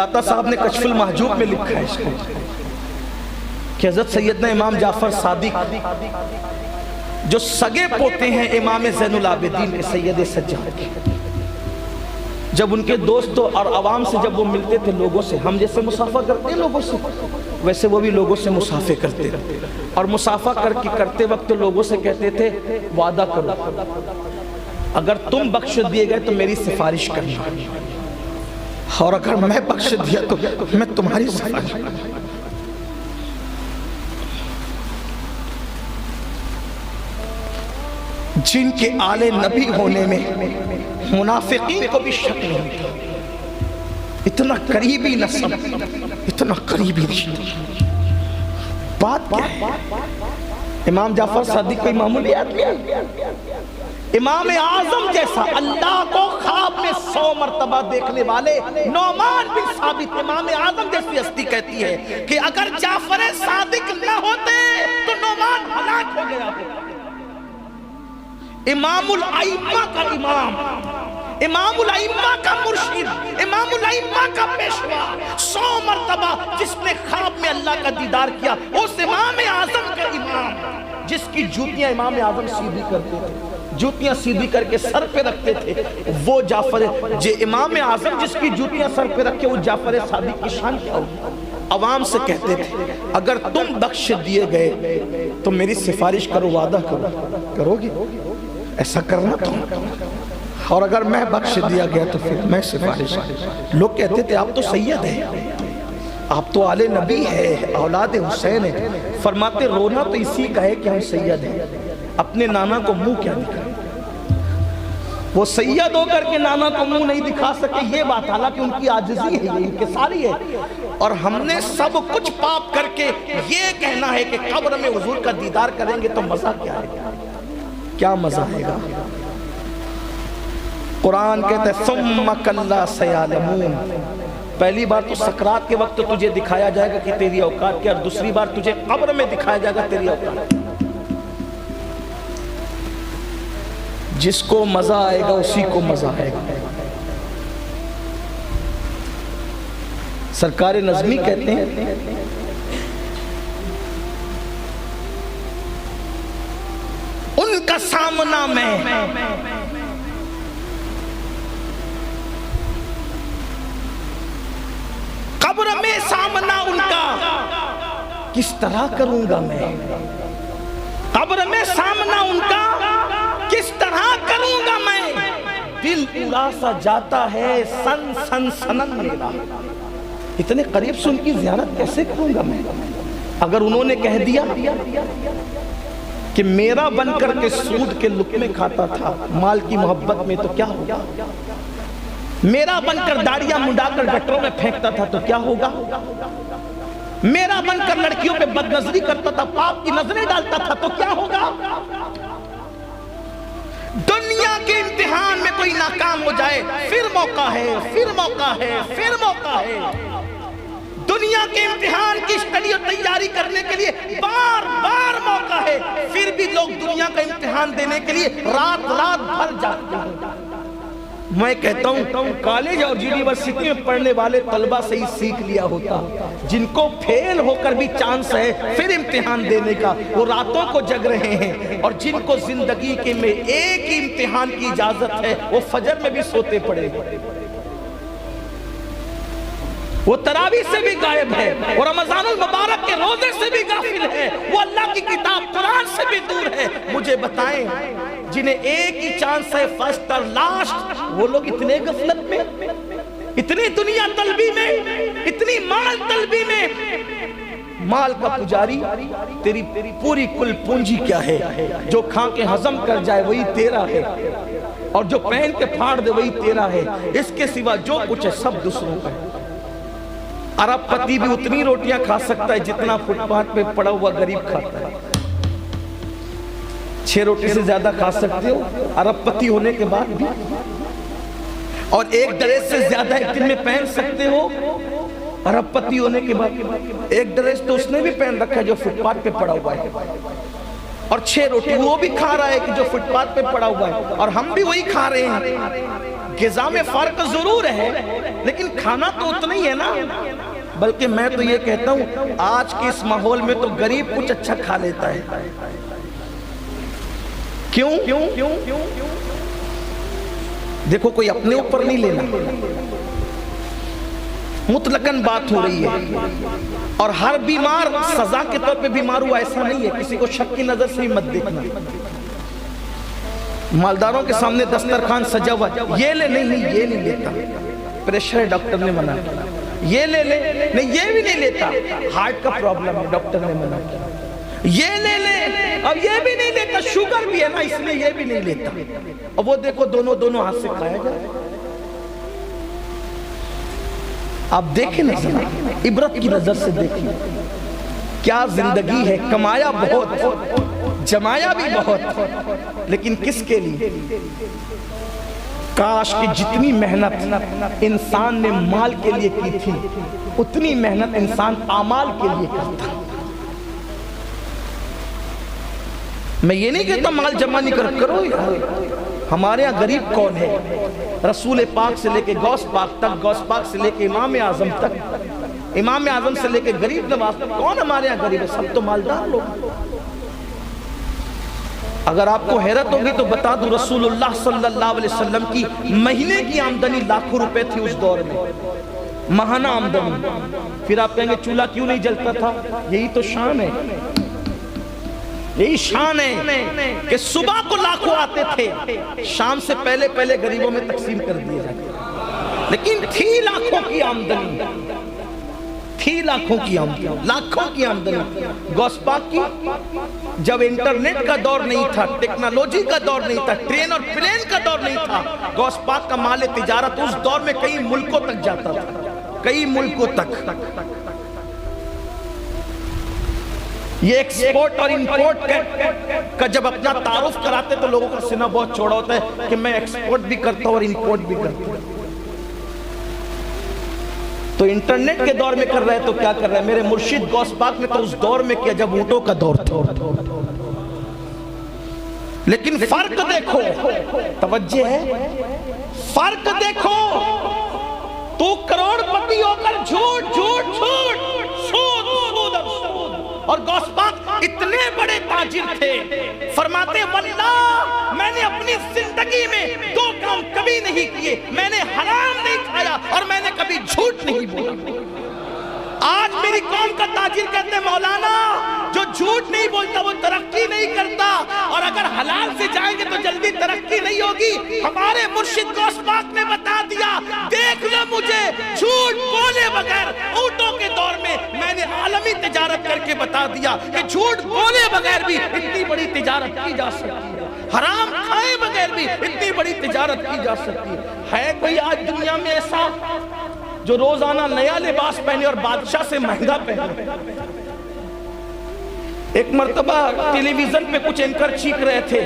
दाता साहब ने कशफुल महजूब में लिखा है इसको कि हज़रत सैयदना इमाम जाफर सादिक जो सगे पोते हैं इमाम ज़ैनुल आबिदीन के सैयद सज्जाद के, जब उनके दोस्तों और आवाम से जब वो मिलते थे, लोगों से हम जैसे मुसाफा करते हैं लोगों से, वैसे वो भी लोगों से मुसाफे करते थे। और मुसाफा करते वक्त लोगों से कहते थे वादा करो, अगर तुम बख्श दिए गए तो मेरी सिफारिश करना, और अगर मैं बख्श दिया तो मैं तुम्हारी सिफारिश करना। जिनके आले नबी होने में मुनाफिकीन को भी शक नहीं था, इतना करीबी नस्ब, इतना करीबी रिश्ता। बात क्या है? इमाम जाफर सादिक कोई मामूली आदमी है? इमाम आजम जैसा अल्लाह को ख्वाब में 100 मरतबा देखने वाले नौमान बिन साबित इमाम आजम जैसी हस्ती कहती है कि अगर जाफर सादिक न होते तो नौमान हलाक हो गया। इमामुल आइम्मा का इमाम, इमामुल आइम्मा का मुर्शिद, इमामुल आइम्मा का पेशवा, 100 मरतबा जिसने ख्वाब में अल्लाह का दीदार किया, उस इमाम आजम का इमाम जिसकी जूतियां इमाम आजम सीधी करते थे, जूतियां सीधी करके सर पे रखते थे, वो जाफर जे इमाम आजम जिसकी जूतियां सर पे रखे, वो जाफर सादिक की शान क्या होगी? अवाम से कहते थे अगर तुम बख्श दिए गए तो मेरी सिफारिश करो, वादा करो, करोगे? ऐसा करना तुम, और अगर मैं बख्श दिया गया तो फिर मैं सिफारिश। लोग कहते थे आप तो सैयद हैं, आप तो आले नबी है, औलाद हुसैन है। फरमाते रोना तो इसी का है कि हम सैयद हैं, अपने नाना को मुंह क्या दिखाएं? वो सैयद होकर के नाना को मुंह नहीं दिखा सके, ये बात, हालांकि उनकी आजिज़ी है, ये इनके सारी है। और हमने सब कुछ पाप करके ये कहना है कि कब्र में हुजूर का दीदार करेंगे तो मजा क्या है? क्या मजा आएगा? कुरान कहता है सुम्मा कल्ला सयालमून, पहली बार तो सकरात के वक्त तुझे दिखाया जाएगा कि तेरी औकात क्या, और दूसरी बार तुझे कब्र में दिखाया जाएगा तेरी औकात। जिसको मजा आएगा उसी को मजा आएगा। सरकार नज़मी कहते हैं उनका सामना मैं कब्र में सामना उनका किस तरह करूंगा मैं, कब्र में सामना उनका किस तरह करूंगा मैं, दिल उड़ा सा जाता है सन सन सनन मेरा, इतने करीब से उनकी ज़ियारत कैसे करूंगा मैं? अगर उन्होंने कह दिया कि मेरा बनकर के सूद के लुक़्मे खाता था माल की मोहब्बत में, तो क्या होगा? मेरा बनकर दाढ़ियां मुंडाकर गटरों में फेंकता था तो क्या होगा? मेरा बनकर लड़कियों पे बदनजरी करता था, पाप की नजरें डालता था तो क्या होगा? दुनिया के इम्तिहान में कोई नाकाम हो जाए फिर मौका है, फिर मौका है, फिर मौका है। दुनिया के इम्तिहान की स्टडी और तैयारी करने के लिए बार बार मौका है, फिर भी लोग दुनिया का इम्तिहान देने के लिए रात रात भर जागते हैं। मैं कहता हूँ कॉलेज और यूनिवर्सिटी में पढ़ने वाले तलबा से ही सीख लिया होता, जिनको फेल होकर भी चांस है फिर इम्तिहान देने का, वो रातों को जग रहे हैं। और जिनको जिंदगी के में एक ही इम्तिहान की इजाजत है वो फजर में भी सोते पड़े, वो तरावी से भी गायब है, और रमजानुल मुबारक के रोजे से भी गाफिल है, वो अल्लाह की किताब कुरान से भी दूर है। मुझे बताएं जिन्हें एक ही चांस है फर्स्ट और लास्ट, वो लोग इतने गफलत में, इतनी दुनिया तलबी में, इतनी माल तलबी में। माल का पुजारी, तेरी पूरी कुल पूंजी क्या है? जो खा के हजम कर जाए वही तेरा है, और जो पहन के फाड़ दे वही तेरा है, इसके सिवा जो कुछ है सब दूसरों का है। अरबपति भी उतनी रोटियां खा सकता है जितना फुटपाथ पे पड़ा हुआ गरीब खाता है। 6 रोटी से ज्यादा खा सकते हो अरबपति होने के बाद भी, और एक ड्रेस से ज्यादा एक दिन में पहन सकते हो अरबपति होने के बाद। एक ड्रेस तो उसने भी पहन रखा है जो फुटपाथ पे पड़ा हुआ है, और 6 रोटी वो भी खा रहा है कि जो फुटपाथ पे पड़ा हुआ है, और हम भी वही खा रहे हैं। ग़िज़ा में फ़र्क ज़रूर है, लेकिन खाना तो उतना ही है ना। बल्कि मैं तो ये कहता हूँ आज के इस माहौल में तो गरीब कुछ अच्छा खा लेता है। क्यों? देखो, कोई अपने ऊपर नहीं लेना, मुतलकन बात हो रही है। और हर बीमार सजा के तौर पे बीमार हुआ ऐसा नहीं है, किसी को शक की नजर से ही मत देखना। मालदारों के सामने दस्तरखान सजा हुआ, ये ले, नहीं ये नहीं लेता, प्रेशर है डॉक्टर ने मना किया। ये ले, नहीं ये भी नहीं लेता, हार्ट का प्रॉब्लम है डॉक्टर ने मना किया। ये ले, अब ये भी नहीं लेता, शुगर भी है ना इसलिए ये भी नहीं लेता। अब वो देखो दोनों हाथ से खाया जाए। आप देखें ना, इबरत की नजर से देखिए, क्या जिंदगी है। कमाया बहुत, जमाया भी बहुत, लेकिन किसके लिए? काश कि जितनी मेहनत इंसान ने माल के लिए की थी, उतनी मेहनत इंसान आमाल के लिए करता। मैं ये नहीं कहता माल जमा नहीं करो यार। हमारे यहाँ गरीब कौन है? रसूल पाक से लेके गौस पाक तक, गौस पाक से लेके इमाम आजम तक, इमाम आजम से लेके गरीब नवाज तक, कौन हमारे यहाँ गरीब है? सब तो मालदार लोग। अगर आपको हैरत होगी तो बता दूं, रसूलुल्लाह सल्लल्लाहु अलैहि वसल्लम की महीने की आमदनी लाखों रुपए थी उस दौर में, महाना आमदनी। फिर आप कहेंगे चूल्हा क्यों नहीं जलता था? यही तो शान है, यही शान है कि सुबह को लाखों आते थे, शाम से पहले पहले गरीबों में तकसीम कर दिए जाते। लेकिन थी लाखों की आमदनी, थी लाखों की आमदनी, लाखों की आमदनी। गौस पाक की जब इंटरनेट का दौर नहीं था, टेक्नोलॉजी का दौर नहीं था, ट्रेन और प्लेन का दौर नहीं था, गौस पाक का माल तिजारत उस दौर में कई मुल्कों तक जाता था, कई मुल्कों तक। ये एक्सपोर्ट और इंपोर्ट का जब अपना तारुफ कराते तो लोगों का सीना बहुत चौड़ा होता है कि मैं एक्सपोर्ट भी करता हूं और इंपोर्ट भी करता हूं। तो इंटरनेट के दौर में कर रहे हैं तो क्या कर रहे हैं? मेरे मुर्शिद गौस पाक ने तो उस दौर में किया जब ऊंटों का दौर था। लेकिन फर्क देखो, तवज्जो है, फर्क देखो। तू करोड़पति होकर झूठ झूठ झूठ, सूद सूद और गौस पाक इतने बड़े ताजिर थे, फरमाते वल्लाह मैंने अपनी जिंदगी में दो काम कभी नहीं किए, मैंने हराम नहीं खाया और मैंने कभी झूठ नहीं बोला। आज मेरी कौम का ताजिर कहते हैं मौलाना जो झूठ नहीं बोलता वो तरक्की नहीं करता, और अगर हलाल से जाएंगे तो जल्दी तरक्की नहीं होगी। हमारे मुर्शिद गौस पाक ने बता दिया, देख लो मुझे झूठ बोले बगैर, ऊंटों के दौर में मैंने आलमी तिजारत करके बता दिया कि झूठ बोले बगैर भी इतनी बड़ी तिजारत की जा सकती है, हराम खाए बगैर भी इतनी बड़ी तिजारत की जा सकती है। कोई आज दुनिया में ऐसा जो रोजाना नया लिबास पहने और बादशाह से महंगा पहने? एक मर्तबा टेलीविजन पे कुछ एंकर चीख रहे थे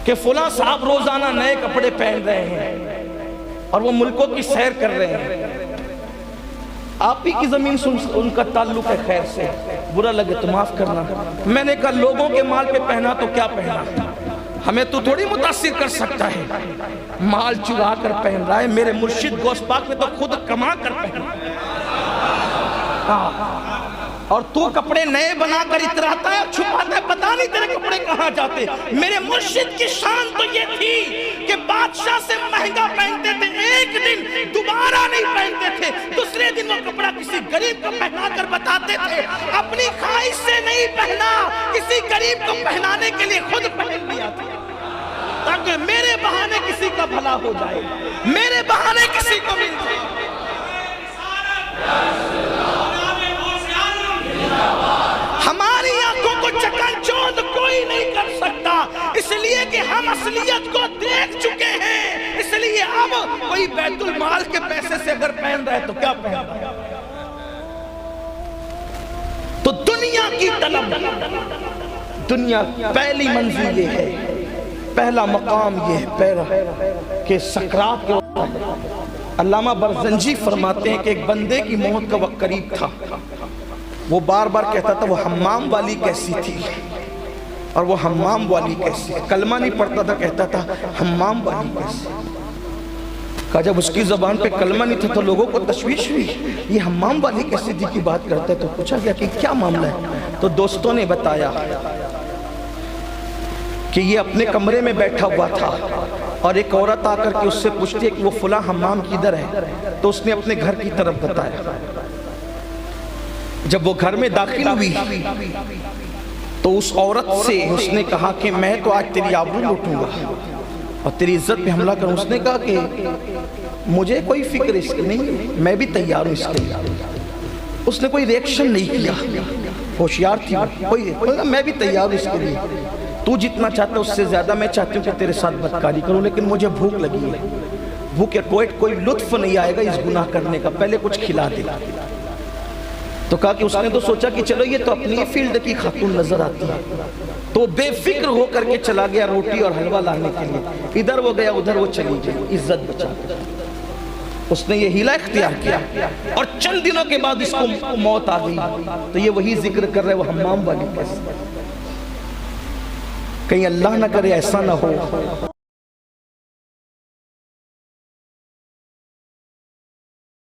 कि फुला साहब रोजाना नए कपड़े पहन रहे हैं और वो मुल्कों की सैर कर रहे हैं। आप ही की जमीन से उनका ताल्लुक है, खैर से बुरा लगे तो माफ करना। मैंने कहा लोगों के माल पे पहना तो क्या पहना, हमें तो थोड़ी मुतासिर कर सकता है। माल चुरा कर पहन रहा है, मेरे मुर्शिद गौस पाक ने तो खुद कमा कर पहना। और तू कपड़े नए बनाकर इतराता है, छुपाता है, पता नहीं तेरे कपड़े कहाँ जाते। मेरे मुर्शिद की शान तो ये थी कि बादशाह से महंगा पहनते थे, एक दिन दोबारा नहीं पहनते थे, दूसरे दिन वो कपड़ा किसी गरीब को पहना कर बताते थे अपनी ख्वाहिश से नहीं पहना, किसी गरीब को पहनाने के लिए खुद पहन लिया था, ताकि मेरे बहाने किसी का भला हो जाए, मेरे बहाने किसी को मिल जाए। हमारी आंखों को चकाचौंध कोई नहीं कर सकता, इसलिए कि हम असलियत को देख चुके हैं। इसलिए अब कोई बैतुल माल के पैसे से अगर पहन रहा है तो क्या पहन रहा है? तो दुनिया की तलब, दुनिया पहली मंजिल ये है, पहला मकाम ये है पैरा के सकरात के वक्त। अल्लामा बरजंजी फरमाते हैं कि एक बंदे की मौत का वक्त करीब था, वो बार बार कहता था वो हम्माम वाली कैसी थी, और वो हम्माम वाली कैसी है, कलमा नहीं पढ़ता था, कहता था हम्माम वाली कैसी। कहा जब उसकी ज़बान पे कलमा नहीं था तो लोगों को तशवीश हुई, ये हम्माम वाली कैसी दी की बात करता है। तो पूछा गया कि क्या मामला है, तो दोस्तों ने बताया कि ये अपने कमरे में बैठा हुआ था और एक औरत आकर के उससे पूछती है कि वो फला हम्माम किधर है, तो उसने अपने घर की तरफ बताया। जब वो घर में दाखिल हुई तो उस औरत से उसने कहा कि मैं तो आज तेरी आबरू लूटूंगा और तेरी इज्जत पे हमला करूं। उसने कहा कि मुझे कोई फिक्र इसकी नहीं, मैं भी तैयार हूं इसके लिए। उसने कोई रिएक्शन नहीं किया, होशियार थी कोई, मैं भी तैयार हूं इसके लिए, तू जितना चाहता है उससे ज्यादा मैं चाहती हूँ कि तेरे साथ बदकारी करूं, लेकिन मुझे भूख लगी है, भूख कोई लुत्फ नहीं आएगा इस गुनाह करने का, पहले कुछ खिला दे। तो कहा कि उसने तो सोचा कि चलो ये तो अपनी फील्ड की खातून नजर आती है, तो बेफिक्र होकर के चला गया रोटी और हलवा लाने के लिए। इधर वो गया उधर वो चली गई, इज्जत बचा। उसने ये हीला इख्तियार किया और चंद दिनों के बाद इसको मौत आ गई। तो ये वही जिक्र कर रहे वो हम्माम वाली कैसे, कहीं अल्लाह ना करे ऐसा ना हो